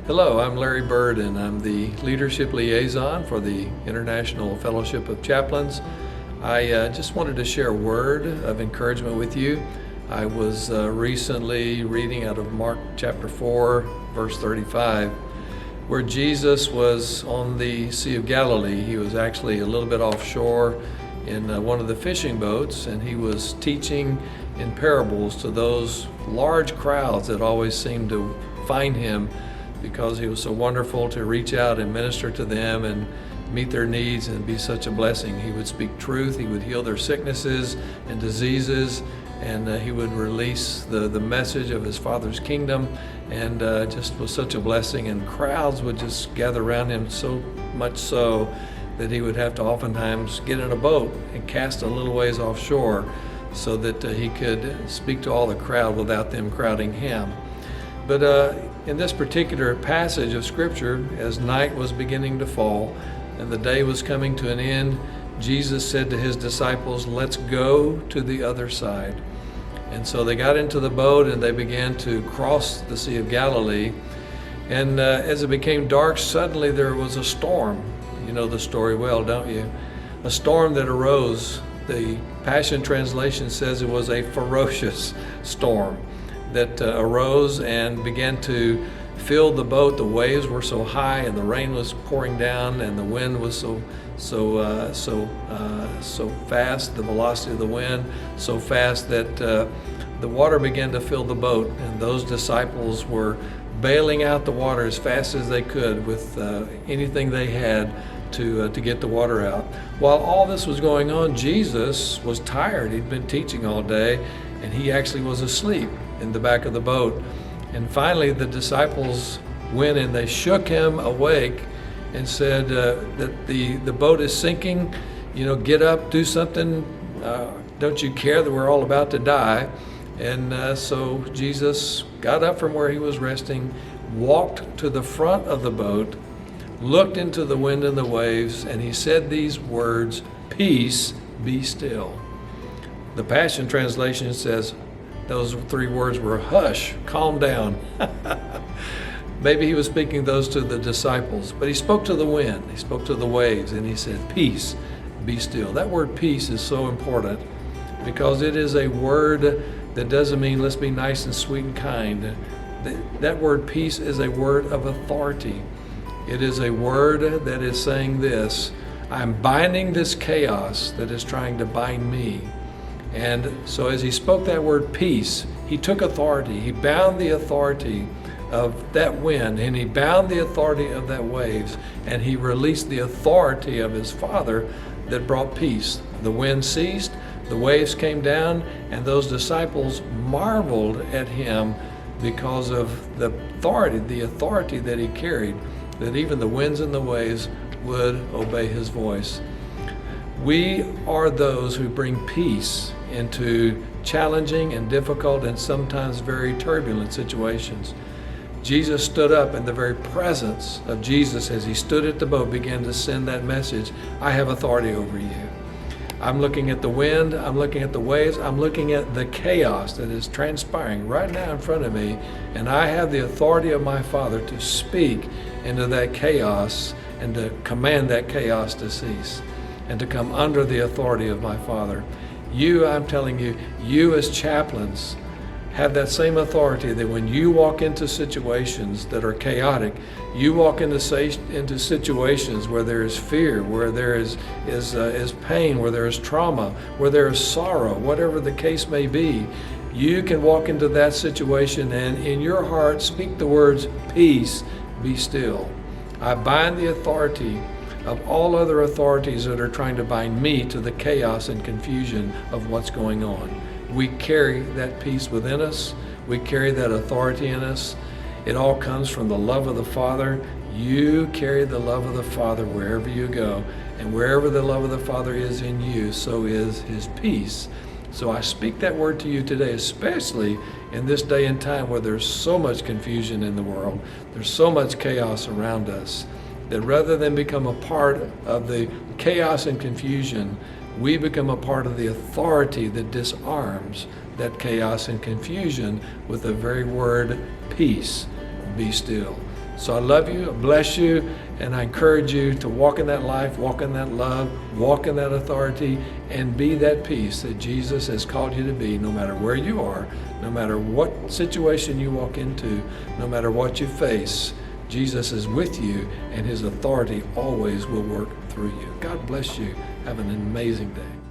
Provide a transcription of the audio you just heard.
Hello, I'm Larry Bird, and I'm the Leadership Liaison for the International Fellowship of Chaplains. I just wanted to share a word of encouragement with you. I was recently reading out of Mark chapter 4, verse 35, where Jesus was on the Sea of Galilee. He was actually a little bit offshore in one of the fishing boats, and he was teaching in parables to those large crowds that always seemed to find him because he was so wonderful to reach out and minister to them and meet their needs and be such a blessing. He would speak truth, he would heal their sicknesses and diseases, and he would release the message of his Father's kingdom, and just was such a blessing. And crowds would just gather around him, so much so that he would have to oftentimes get in a boat and cast a little ways offshore so that he could speak to all the crowd without them crowding him. But in this particular passage of Scripture, as night was beginning to fall and the day was coming to an end, Jesus said to his disciples, "Let's go to the other side." And so they got into the boat and they began to cross the Sea of Galilee. And as it became dark, suddenly there was a storm. You know the story well, don't you? A storm that arose. The Passion Translation says it was a ferocious storm that arose and began to fill the boat. The waves were so high and the rain was pouring down and the wind was so fast, the velocity of the wind so fast that the water began to fill the boat, and those disciples were bailing out the water as fast as they could with anything they had to get the water out. While all this was going on, Jesus was tired. He'd been teaching all day, and he actually was asleep in the back of the boat. And finally the disciples went and they shook him awake and said that the boat is sinking. You know, get up, do something. Don't you care that we're all about to die? And so Jesus got up from where he was resting, walked to the front of the boat, looked into the wind and the waves, and he said these words, "Peace, be still." The Passion Translation says those three words were, "Hush, calm down." Maybe he was speaking those to the disciples, but he spoke to the wind, he spoke to the waves, and he said, "Peace, be still." That word peace is so important because it is a word that doesn't mean let's be nice and sweet and kind. That word peace is a word of authority. It is a word that is saying this: I'm binding this chaos that is trying to bind me. And so as he spoke that word peace, he took authority. He bound the authority of that wind, and he bound the authority of that waves, and he released the authority of his Father that brought peace. The wind ceased, the waves came down, and those disciples marveled at him because of the authority that he carried, that even the winds and the waves would obey his voice. We are those who bring peace into challenging and difficult and sometimes very turbulent situations. Jesus stood up, in the very presence of Jesus as he stood at the boat, began to send that message: I have authority over you. I'm looking at the wind, I'm looking at the waves, I'm looking at the chaos that is transpiring right now in front of me, and I have the authority of my Father to speak into that chaos and to command that chaos to cease and to come under the authority of my Father. I'm telling you, you as chaplains have that same authority, that when you walk into situations that are chaotic, you walk into situations where there is fear, where there is pain, where there is trauma, where there is sorrow, whatever the case may be, you can walk into that situation and in your heart speak the words, "Peace, be still." I bind the authority of all other authorities that are trying to bind me to the chaos and confusion of what's going on. We carry that peace within us. We carry that authority in us. It all comes from the love of the Father. You carry the love of the Father wherever you go. And wherever the love of the Father is in you, so is his peace. So I speak that word to you today, especially in this day and time where there's so much confusion in the world. There's so much chaos around us, that rather than become a part of the chaos and confusion, we become a part of the authority that disarms that chaos and confusion with the very word, peace, be still. So I love you, I bless you, and I encourage you to walk in that life, walk in that love, walk in that authority, and be that peace that Jesus has called you to be, no matter where you are, no matter what situation you walk into, no matter what you face. Jesus is with you, and his authority always will work through you. God bless you. Have an amazing day.